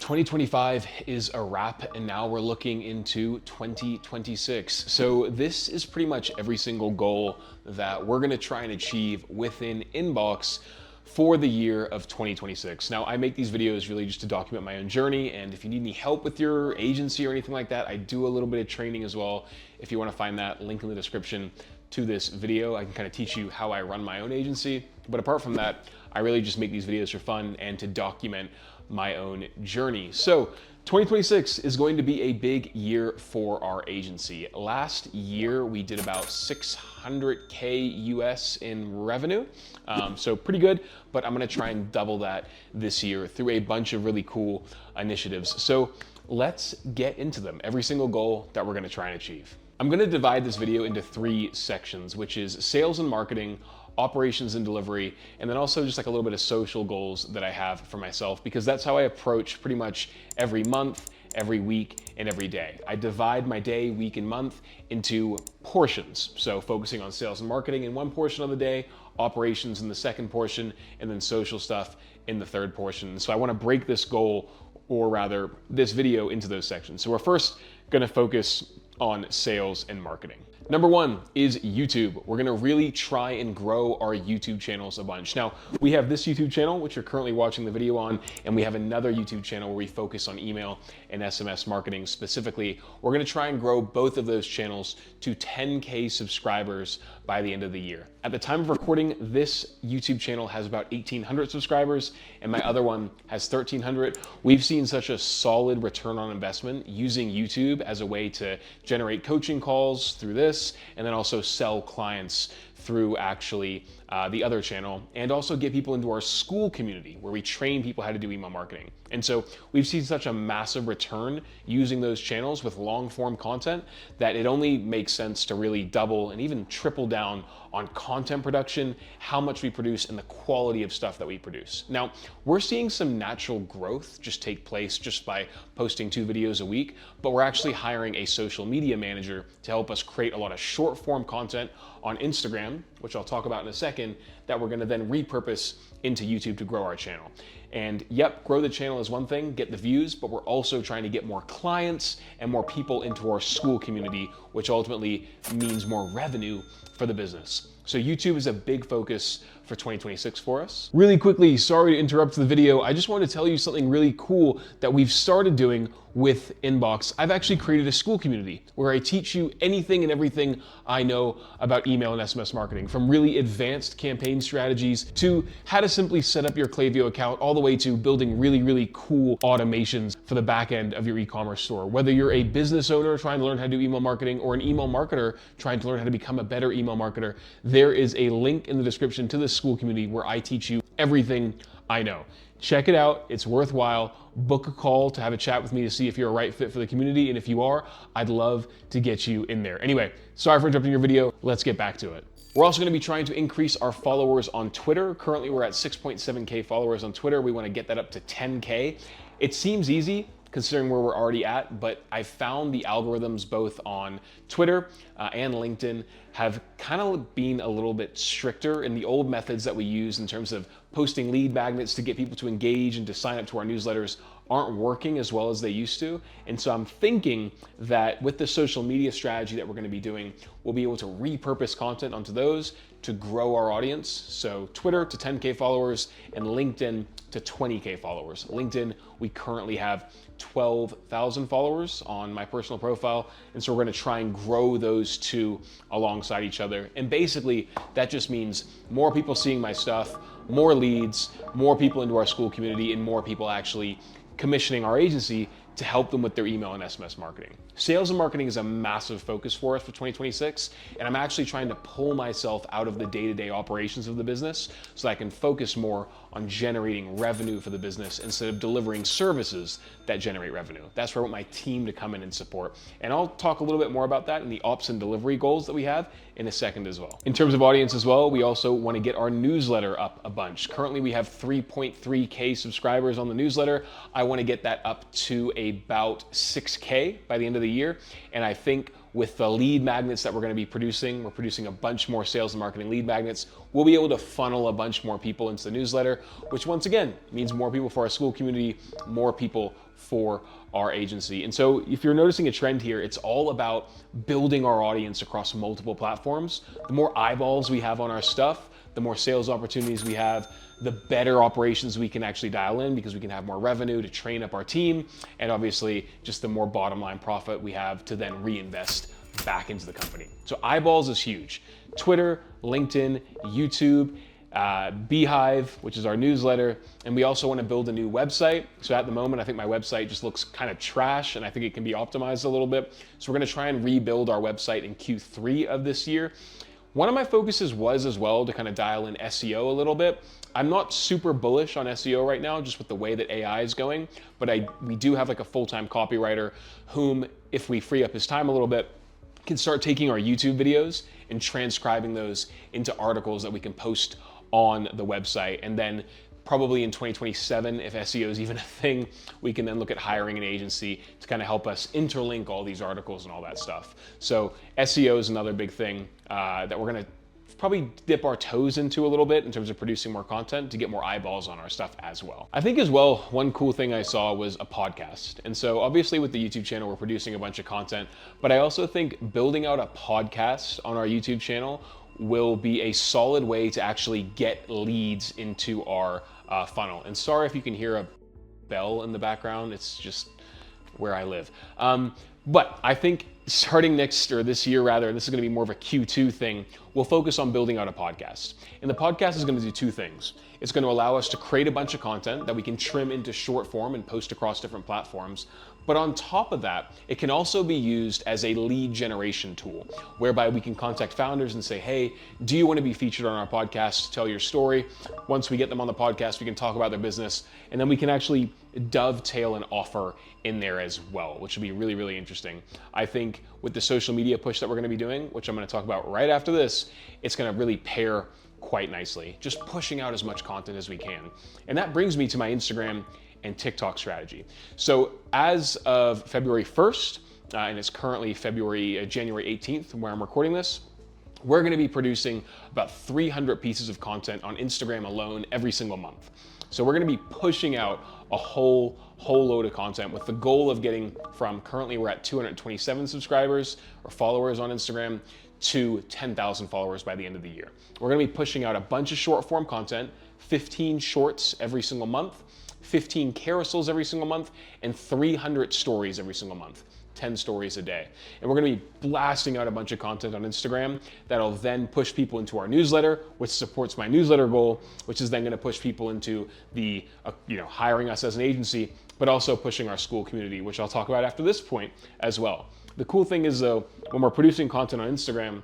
2025 is a wrap, and now we're looking into 2026. So this is pretty much every single goal that we're gonna try and achieve within Inbox for the year of 2026. Now, I make these videos really just to document my own journey, and if you need any help with your agency or anything like that, I do a little bit of training as well. If you wanna find that, link in the description to this video. I can kind of teach you how I run my own agency. But apart from that, I really just make these videos for fun and to document my own journey. So 2026 is going to be a big year for our agency. Last year, we did about 600K US in revenue. So pretty good, but I'm gonna try and double that this year through a bunch of really cool initiatives. So let's get into them, every single goal that we're gonna try and achieve. I'm gonna divide this video into 3 sections, which is sales and marketing, operations and delivery, and then also just like a little bit of social goals that I have for myself, because that's how I approach pretty much every month, every week, and every day. I divide my day, week, and month into portions. So focusing on sales and marketing in one portion of the day, operations in the second portion, and then social stuff in the third portion. So I wanna break this goal, or rather this video, into those sections. So we're first gonna focus on sales and marketing. Number 1 is YouTube. We're gonna really try and grow our YouTube channels a bunch. Now, we have this YouTube channel, which you're currently watching the video on, and we have another YouTube channel where we focus on email and SMS marketing specifically. We're gonna try and grow both of those channels to 10K subscribers by the end of the year. At the time of recording, this YouTube channel has about 1,800 subscribers, and my other one has 1,300. We've seen such a solid return on investment using YouTube as a way to generate coaching calls through this, and then also sell clients through actually the other channel, and also get people into our school community where we train people how to do email marketing. And so we've seen such a massive return using those channels with long form content that it only makes sense to really double and even triple down on content production, how much we produce, and the quality of stuff that we produce. Now, we're seeing some natural growth just take place just by posting 2 videos a week, but we're actually hiring a social media manager to help us create a lot of short form content on Instagram, which I'll talk about in a second, that we're gonna then repurpose into YouTube to grow our channel. And yep, grow the channel is one thing, get the views, but we're also trying to get more clients and more people into our school community, which ultimately means more revenue for the business. So YouTube is a big focus for 2026 for us. Really quickly, sorry to interrupt the video. I just wanted to tell you something really cool that we've started doing with Inbox. I've actually created a school community where I teach you anything and everything I know about email and SMS marketing, from really advanced campaign strategies to how to simply set up your Klaviyo account, all the way to building really, really cool automations for the back end of your e-commerce store. Whether you're a business owner trying to learn how to do email marketing, or an email marketer trying to learn how to become a better email marketer, there is a link in the description to this school community where I teach you everything I know. Check it out, it's worthwhile. Book a call to have a chat with me to see if you're a right fit for the community, and if you are, I'd love to get you in there. Anyway, sorry for interrupting your video, let's get back to it. We're also gonna be trying to increase our followers on Twitter. Currently, we're at 6.7K followers on Twitter. We wanna get that up to 10K. It seems easy, considering where we're already at, but I found the algorithms both on Twitter and LinkedIn have kind of been a little bit stricter in the old methods that we use in terms of posting lead magnets to get people to engage and to sign up to our newsletters aren't working as well as they used to. And so I'm thinking that with the social media strategy that we're gonna be doing, we'll be able to repurpose content onto those to grow our audience. So Twitter to 10K followers and LinkedIn to 20K followers. LinkedIn, we currently have 12,000 followers on my personal profile. And so we're gonna try and grow those 2 alongside each other. And basically that just means more people seeing my stuff, more leads, more people into our school community, and more people actually commissioning our agency to help them with their email and SMS marketing. Sales and marketing is a massive focus for us for 2026, and I'm actually trying to pull myself out of the day-to-day operations of the business so that I can focus more on generating revenue for the business instead of delivering services that generate revenue. That's where I want my team to come in and support. And I'll talk a little bit more about that in the ops and delivery goals that we have in a second as well. In terms of audience as well, we also want to get our newsletter up a bunch. Currently, we have 3.3K subscribers on the newsletter. I want to get that up to about 6K by the end of the year. And I think with the lead magnets that we're going to be producing, we're producing a bunch more sales and marketing lead magnets. We'll be able to funnel a bunch more people into the newsletter, which once again means more people for our school community, more people for our agency. And so if you're noticing a trend here, it's all about building our audience across multiple platforms. The more eyeballs we have on our stuff, the more sales opportunities we have, the better operations we can actually dial in, because we can have more revenue to train up our team, and obviously just the more bottom line profit we have to then reinvest back into the company. So eyeballs is huge. Twitter, LinkedIn, YouTube, Beehive, which is our newsletter, and we also want to build a new website. So at the moment, I think my website just looks kind of trash, and I think it can be optimized a little bit. So we're going to try and rebuild our website in Q3 of this year. One of my focuses was as well to kind of dial in SEO a little bit. I'm not super bullish on SEO right now, just with the way that AI is going, but we do have like a full-time copywriter whom, if we free up his time a little bit, can start taking our YouTube videos and transcribing those into articles that we can post on the website. And then probably in 2027, if SEO is even a thing, we can then look at hiring an agency to kind of help us interlink all these articles and all that stuff. So SEO is another big thing that we're gonna probably dip our toes into a little bit in terms of producing more content to get more eyeballs on our stuff as well. I think as well, one cool thing I saw was a podcast. And so obviously with the YouTube channel, we're producing a bunch of content, but I also think building out a podcast on our YouTube channel will be a solid way to actually get leads into our funnel. And sorry if you can hear a bell in the background, it's just where I live. But I think starting next, or this year rather, and this is gonna be more of a Q2 thing, we'll focus on building out a podcast. And the podcast is gonna do two things. It's gonna allow us to create a bunch of content that we can trim into short form and post across different platforms. But on top of that, it can also be used as a lead generation tool, whereby we can contact founders and say, hey, do you want to be featured on our podcast? Tell your story. Once we get them on the podcast, we can talk about their business, and then we can actually dovetail an offer in there as well, which will be really, really interesting. I think with the social media push that we're going to be doing, which I'm going to talk about right after this, it's going to really pair quite nicely, just pushing out as much content as we can. And that brings me to my Instagram and TikTok strategy. So as of February 1st, and it's currently January 18th where I'm recording this, we're gonna be producing about 300 pieces of content on Instagram alone every single month. So we're gonna be pushing out a whole load of content with the goal of getting from, currently we're at 227 subscribers or followers on Instagram, to 10,000 followers by the end of the year. We're gonna be pushing out a bunch of short form content, 15 shorts every single month, 15 carousels every single month, and 300 stories every single month, 10 stories a day. And we're gonna be blasting out a bunch of content on Instagram that'll then push people into our newsletter, which supports my newsletter goal, which is then gonna push people into the, hiring us as an agency, but also pushing our school community, which I'll talk about after this point as well. The cool thing is though, when we're producing content on Instagram,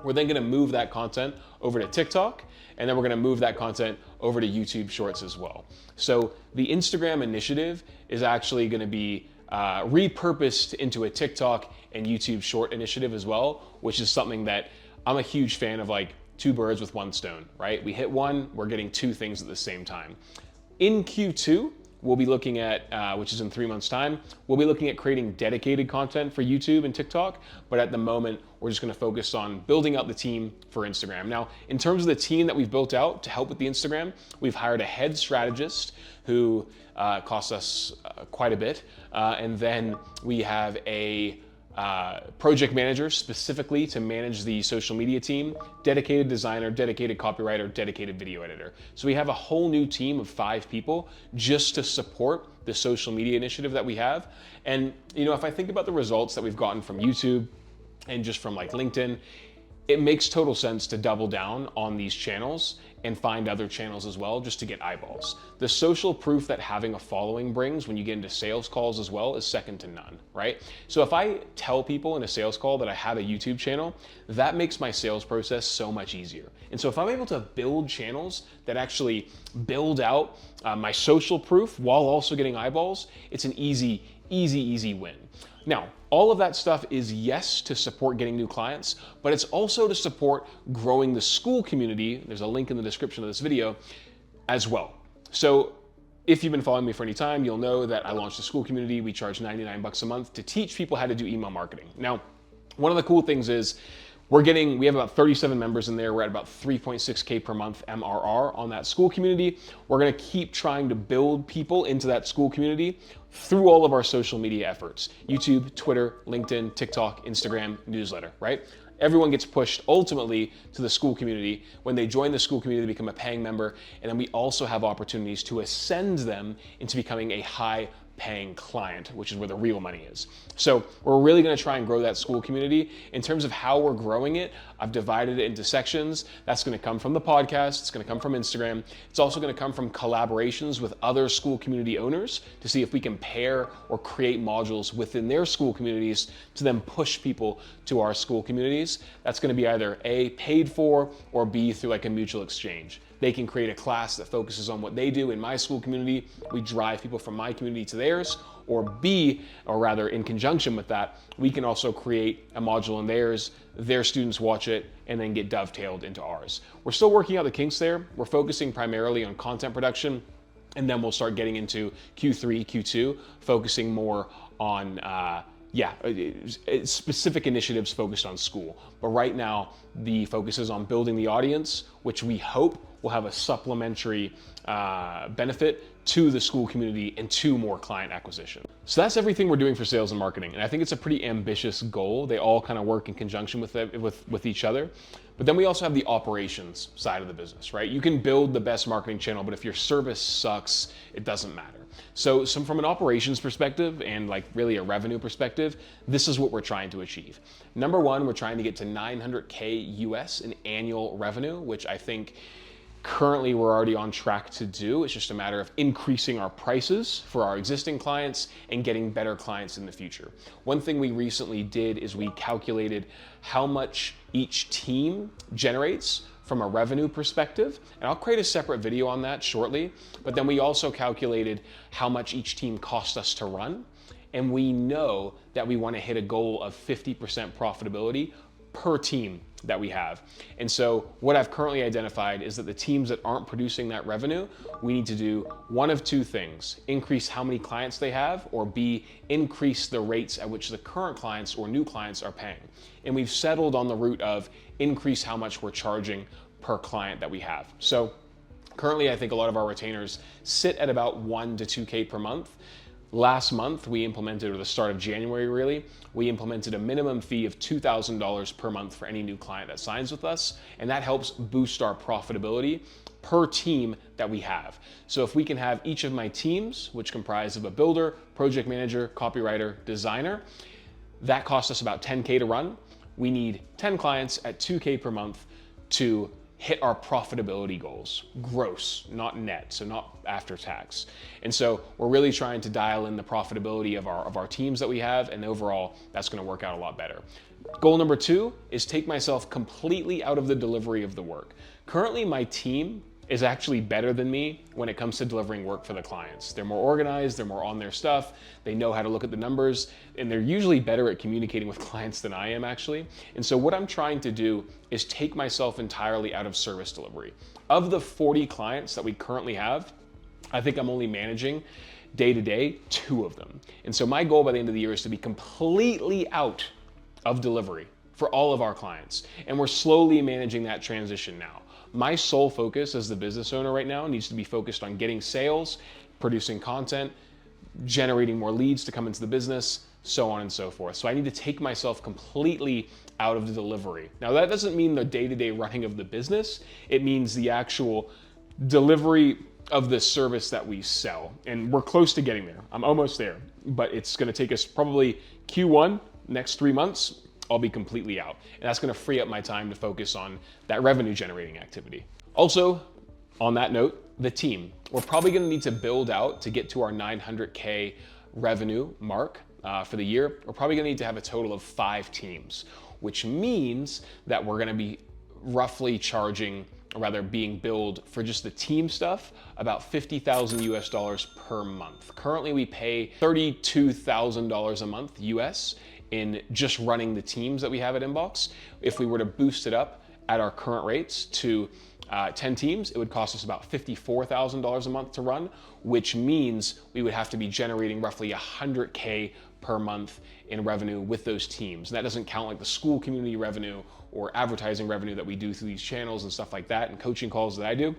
we're then gonna move that content over to TikTok, and then we're gonna move that content over to YouTube Shorts as well. So the Instagram initiative is actually gonna be repurposed into a TikTok and YouTube Short initiative as well, which is something that I'm a huge fan of, like two birds with one stone, right? We hit one, we're getting two things at the same time. In Q2, we'll be looking at, which is in 3 months' time, we'll be looking at creating dedicated content for YouTube and TikTok, but at the moment, we're just gonna focus on building out the team for Instagram. Now, in terms of the team that we've built out to help with the Instagram, we've hired a head strategist who costs us quite a bit, and then we have a project manager specifically to manage the social media team, dedicated designer, dedicated copywriter, dedicated video editor. So we have a whole new team of 5 people just to support the social media initiative that we have. And if I think about the results that we've gotten from YouTube and just from like LinkedIn, it makes total sense to double down on these channels and find other channels as well, just to get eyeballs. The social proof that having a following brings when you get into sales calls as well is second to none, right? So if I tell people in a sales call that I have a YouTube channel, that makes my sales process so much easier. And so if I'm able to build channels that actually build out my social proof while also getting eyeballs, it's an easy win. Now, all of that stuff is, yes, to support getting new clients, but it's also to support growing the school community. There's a link in the description of this video as well. So if you've been following me for any time, you'll know that I launched a school community. We charge $99 a month to teach people how to do email marketing. Now, one of the cool things is We have about 37 members in there. We're at about 3.6K per month MRR on that Skool community. We're gonna keep trying to build people into that Skool community through all of our social media efforts: YouTube, Twitter, LinkedIn, TikTok, Instagram, newsletter, right? Everyone gets pushed ultimately to the Skool community. When they join the Skool community, they become a paying member, and then we also have opportunities to ascend them into becoming a high paying client, which is where the real money is. So we're really gonna try and grow that Skool community. In terms of how we're growing it, I've divided it into sections. That's gonna come from the podcast, it's gonna come from Instagram. It's also gonna come from collaborations with other Skool community owners to see if we can pair or create modules within their Skool communities to then push people to our Skool communities. That's gonna be either A, paid for, or B, through like a mutual exchange. They can create a class that focuses on what they do in my Skool community. We drive people from my community to theirs. Or B, or rather in conjunction with that, we can also create a module in theirs, their students watch it, and then get dovetailed into ours. We're still working out the kinks there. We're focusing primarily on content production, and then we'll start getting into Q3, Q2, focusing more on specific initiatives focused on Skool. But right now, the focus is on building the audience, which we hope will have a supplementary benefit to the Skool community and to more client acquisition. So that's everything we're doing for sales and marketing. And I think it's a pretty ambitious goal. They all kind of work in conjunction with each other. But then we also have the operations side of the business, right? You can build the best marketing channel, but if your service sucks, it doesn't matter. So from an operations perspective and like really a revenue perspective, this is what we're trying to achieve. Number one, we're trying to get to 900K US in annual revenue, which I think currently we're already on track to do. It's just a matter of increasing our prices for our existing clients and getting better clients in the future. One thing we recently did is we calculated how much each team generates from a revenue perspective, and I'll create a separate video on that shortly, but then we also calculated how much each team cost us to run, and we know that we want to hit a goal of 50% profitability per team that we have. And so what I've currently identified is that the teams that aren't producing that revenue, we need to do one of two things: increase how many clients they have, or B, increase the rates at which the current clients or new clients are paying. And we've settled on the route of increase how much we're charging per client that we have. So currently, I think a lot of our retainers sit at about 1 to 2K per month. Last month, we implemented, or the start of January really, we implemented a minimum fee of $2,000 per month for any new client that signs with us, and that helps boost our profitability per team that we have. So if we can have each of my teams, which comprise of a builder, project manager, copywriter, designer, that costs us about 10K to run. We need 10 clients at 2K per month to hit our profitability goals, gross, not net, so not after tax. And so we're really trying to dial in the profitability of our teams that we have, and overall, that's gonna work out a lot better. Goal number 2 is take myself completely out of the delivery of the work. Currently, my team is actually better than me when it comes to delivering work for the clients. They're more organized, they're more on their stuff, they know how to look at the numbers, and they're usually better at communicating with clients than I am actually. And so what I'm trying to do is take myself entirely out of service delivery. Of the 40 clients that we currently have, I think I'm only managing day to day 2 of them. And so my goal by the end of the year is to be completely out of delivery for all of our clients. And we're slowly managing that transition now. My sole focus as the business owner right now needs to be focused on getting sales, producing content, generating more leads to come into the business, so on and so forth. So I need to take myself completely out of the delivery. Now that doesn't mean the day-to-day running of the business. It means the actual delivery of the service that we sell. And we're close to getting there. I'm almost there, but it's gonna take us probably Q1, next 3 months, I'll be completely out. And that's gonna free up my time to focus on that revenue generating activity. Also, on that note, the team. We're probably gonna need to build out to get to our 900K revenue mark for the year. We're probably gonna need to have a total of 5 teams, which means that we're gonna be roughly charging, or rather being billed for just the team stuff, about $50,000 US per month. Currently, we pay $32,000 a month US in just running the teams that we have at Inbox. If we were to boost it up at our current rates to 10 teams, it would cost us about $54,000 a month to run, which means we would have to be generating roughly 100K per month in revenue with those teams. And that doesn't count like the school community revenue or advertising revenue that we do through these channels and stuff like that, and coaching calls that I do.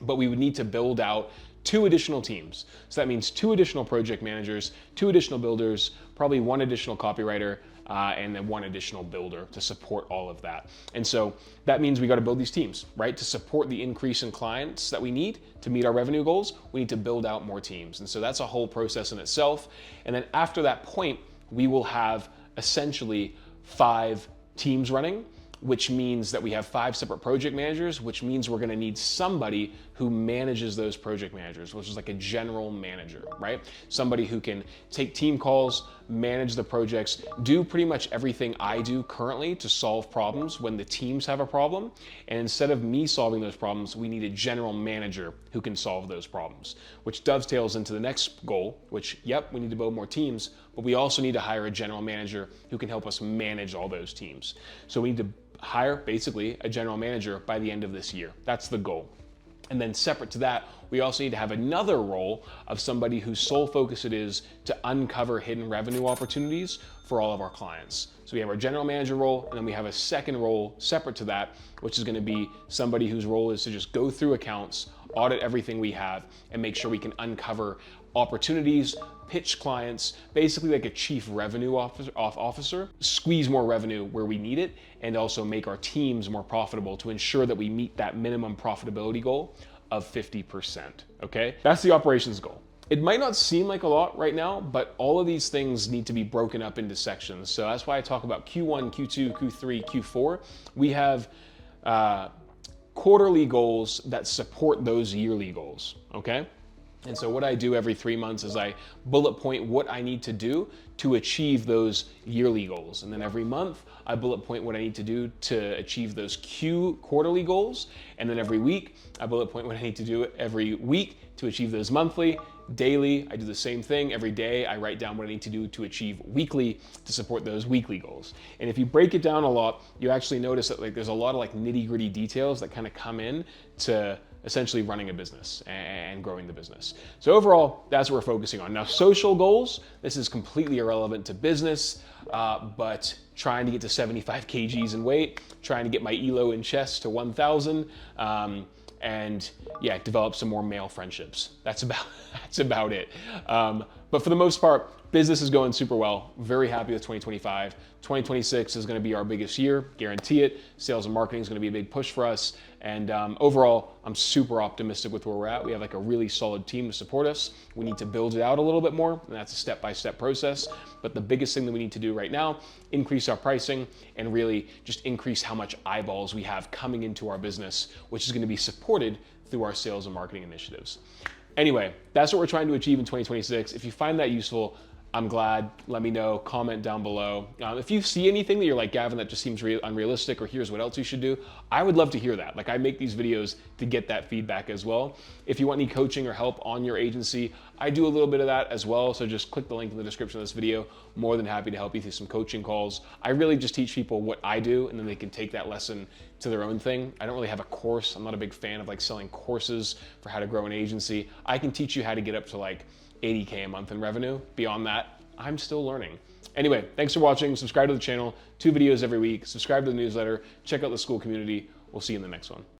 But we would need to build out 2 additional teams. So that means 2 additional project managers, 2 additional builders, probably 1 additional copywriter, and then 1 additional builder to support all of that. And so that means we got to build these teams, right? To support the increase in clients that we need to meet our revenue goals, we need to build out more teams. And so that's a whole process in itself. And then after that point, we will have essentially 5 teams running, which means that we have 5 separate project managers, which means we're gonna need somebody who manages those project managers, which is like a general manager, right? Somebody who can take team calls, manage the projects, do pretty much everything I do currently to solve problems when the teams have a problem. And instead of me solving those problems, we need a general manager who can solve those problems, which dovetails into the next goal, which, yep, we need to build more teams, but we also need to hire a general manager who can help us manage all those teams. So we need to hire basically a general manager by the end of this year. That's the goal. And then separate to that, we also need to have another role of somebody whose sole focus it is to uncover hidden revenue opportunities for all of our clients. So we have our general manager role, and then we have a second role separate to that, which is going to be somebody whose role is to just go through accounts, audit everything we have, and make sure we can uncover opportunities, pitch clients, basically like a chief revenue officer, squeeze more revenue where we need it, and also make our teams more profitable to ensure that we meet that minimum profitability goal of 50%, okay? That's the operations goal. It might not seem like a lot right now, but all of these things need to be broken up into sections. So that's why I talk about Q1, Q2, Q3, Q4. We have quarterly goals that support those yearly goals, okay? And so what I do every 3 months is I bullet point what I need to do to achieve those yearly goals. And then every month I bullet point what I need to do to achieve those quarterly goals. And then every week I bullet point what I need to do every week to achieve those monthly. Daily, I do the same thing. Every day I write down what I need to do to achieve weekly to support those weekly goals. And if you break it down a lot, you actually notice that like there's a lot of like nitty-gritty details that kind of come in to essentially running a business and growing the business. So overall, that's what we're focusing on. Now, social goals, this is completely irrelevant to business, but trying to get to 75 kgs in weight, trying to get my ELO in chest to 1,000, and yeah, develop some more male friendships. That's about it. But for the most part, business is going super well. Very happy with 2025. 2026 is going to be our biggest year, guarantee it. Sales and marketing is going to be a big push for us. And overall, I'm super optimistic with where we're at. We have like a really solid team to support us. We need to build it out a little bit more, and that's a step-by-step process. But the biggest thing that we need to do right now, increase our pricing and really just increase how much eyeballs we have coming into our business, which is going to be supported through our sales and marketing initiatives. Anyway, that's what we're trying to achieve in 2026. If you find that useful, I'm glad. Let me know, comment down below. If you see anything that you're like, Gavin, that just seems unrealistic, or here's what else you should do, I would love to hear that. Like, I make these videos to get that feedback as well. If you want any coaching or help on your agency, I do a little bit of that as well. So just click the link in the description of this video. More than happy to help you through some coaching calls. I really just teach people what I do, and then they can take that lesson to their own thing. I don't really have a course. I'm not a big fan of like selling courses for how to grow an agency. I can teach you how to get up to like 80K a month in revenue. Beyond that, I'm still learning. Anyway, thanks for watching. Subscribe to the channel, 2 videos every week. Subscribe to the newsletter. Check out the school community. We'll see you in the next one.